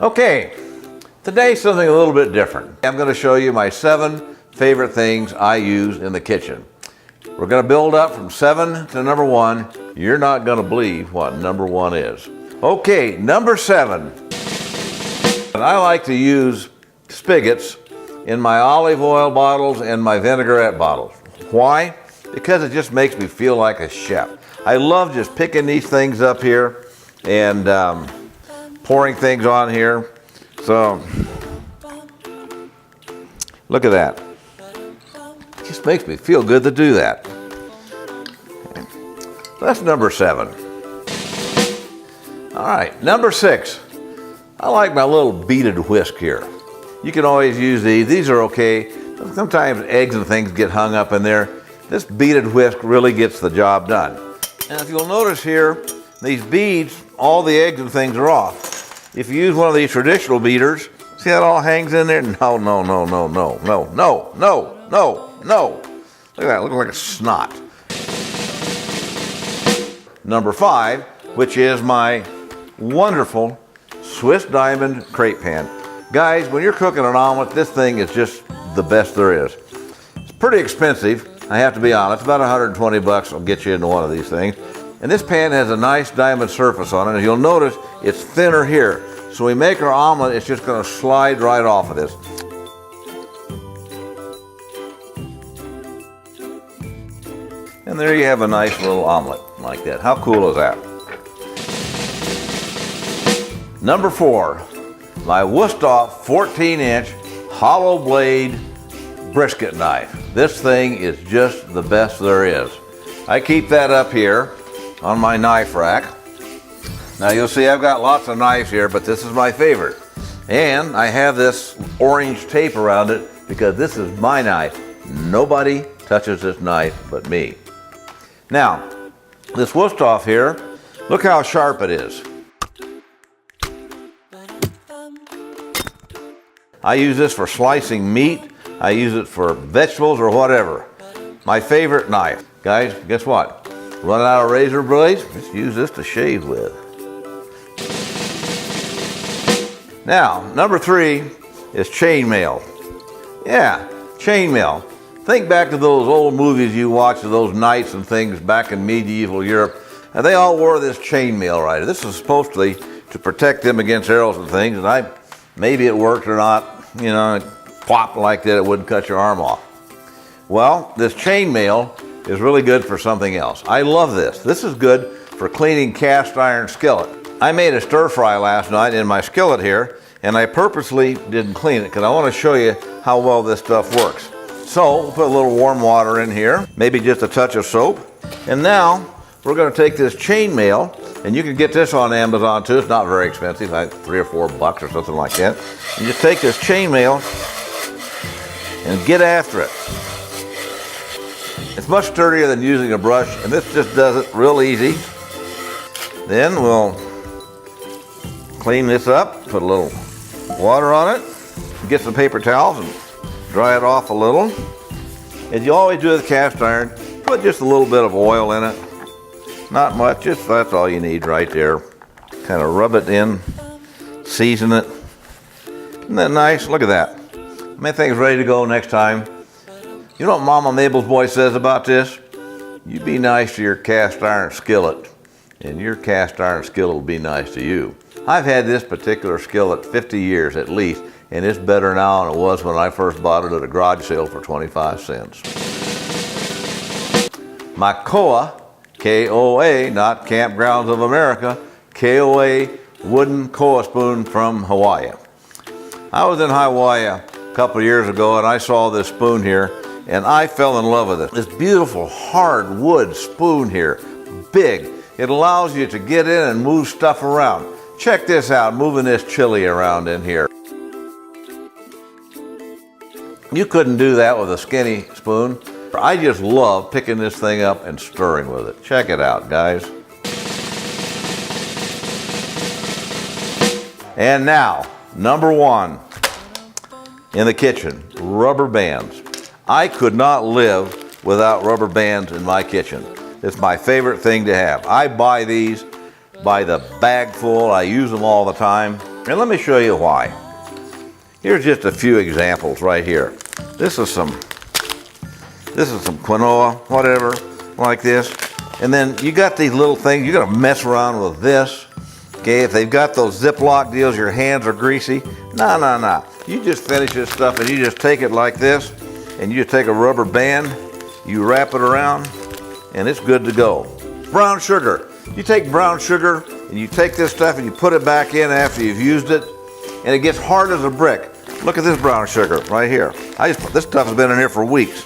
Okay, today's something a little bit different. I'm going to show you my 7 favorite things I use in the kitchen. We're going to build up from 7 to number 1. You're not going to believe what number 1 is. Okay, number 7. And I like to use Spigots in my olive oil bottles and my vinaigrette bottles. Why? Because it just makes me feel like a chef. I love just picking these things up here and pouring things on here. So, look at that. It just makes me feel good to do that. That's number 7. All right, number 6. I like my little beaded whisk here. You can always use these. These are okay. Sometimes eggs and things get hung up in there. This beaded whisk really gets the job done. And if you'll notice here, these beads, all the eggs and things are off. If you use one of these traditional beaters, see how it all hangs in there? No, no, no, no, no, no, no, no, no, no. Look at that, looking like a snot. Number 5, which is my wonderful Swiss diamond crepe pan. Guys, when you're cooking an omelet, this thing is just the best there is. It's pretty expensive, I have to be honest. About 120 bucks will get you into one of these things. And this pan has a nice diamond surface on it. And you'll notice it's thinner here. So when we make our omelet, it's just going to slide right off of this. And there you have a nice little omelet like that. How cool is that? Number 4, my Wusthof 14-inch hollow blade brisket knife. This thing is just the best there is. I keep that up here on my knife rack. Now you'll see I've got lots of knives here, but this is my favorite. And I have this orange tape around it because this is my knife. Nobody touches this knife but me. Now, this Wusthof here, look how sharp it is. I use this for slicing meat. I use it for vegetables or whatever. My favorite knife. Guys, guess what? Run out of razor blades? Just use this to shave with. Now, number 3 is chainmail. Yeah, chainmail. Think back to those old movies you watched of those knights and things back in medieval Europe. And they all wore this chainmail right. This is supposedly to protect them against arrows and things. And maybe it worked or not. You know, it plopped like that, it wouldn't cut your arm off. Well, this chainmail is really good for something else. I love this. This is good for cleaning cast iron skillet. I made a stir fry last night in my skillet here, and I purposely didn't clean it because I want to show you how well this stuff works. So, we'll put a little warm water in here, maybe just a touch of soap. And now, we're going to take this chainmail, and you can get this on Amazon too. It's not very expensive, like 3 or 4 bucks or something like that. You just take this chainmail and get after it. It's much sturdier than using a brush, and this just does it real easy. Then we'll clean this up, put a little water on it, get some paper towels and dry it off a little. As you always do with cast iron, put just a little bit of oil in it. Not much, just that's all you need right there. Kind of rub it in, season it. Isn't that nice? Look at that. My thing's ready to go next time. You know what Mama Mabel's boy says about this? You be nice to your cast iron skillet, and your cast iron skillet will be nice to you. I've had this particular skillet 50 years at least, and it's better now than it was when I first bought it at a garage sale for 25 cents. My Koa, K-O-A, not Campgrounds of America, K-O-A wooden Koa spoon from Hawaii. I was in Hawaii a couple of years ago and I saw this spoon here and I fell in love with it. This beautiful hard wood spoon here, big. It allows you to get in and move stuff around. Check this out, moving this chili around in here. You couldn't do that with a skinny spoon. I just love picking this thing up and stirring with it. Check it out, guys. And now, number 1 in the kitchen, rubber bands. I could not live without rubber bands in my kitchen. It's my favorite thing to have. I buy these by the bag full. I use them all the time. And let me show you why. Here's just a few examples right here. This is some quinoa, whatever, like this. And then you got these little things, you gotta mess around with this. Okay, if they've got those Ziploc deals, your hands are greasy. No. You just finish this stuff and you just take it like this, and you just take a rubber band, you wrap it around, and it's good to go. Brown sugar. You take brown sugar and you take this stuff and you put it back in after you've used it, and it gets hard as a brick. Look at this brown sugar right here. This stuff has been in here for weeks.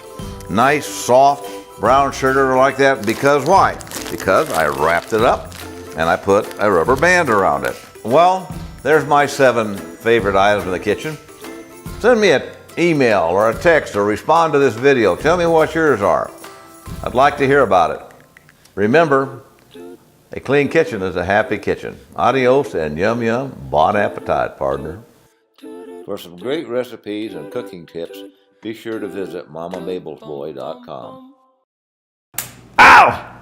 Nice, soft brown sugar like that. Because why? Because I wrapped it up and I put a rubber band around it. Well, there's my 7 favorite items in the kitchen. Send me an email or a text or respond to this video. Tell me what yours are. I'd like to hear about it. Remember, a clean kitchen is a happy kitchen. Adios and yum yum. Bon appetit, partner. For some great recipes and cooking tips, be sure to visit mamamablesboy.com. Ow!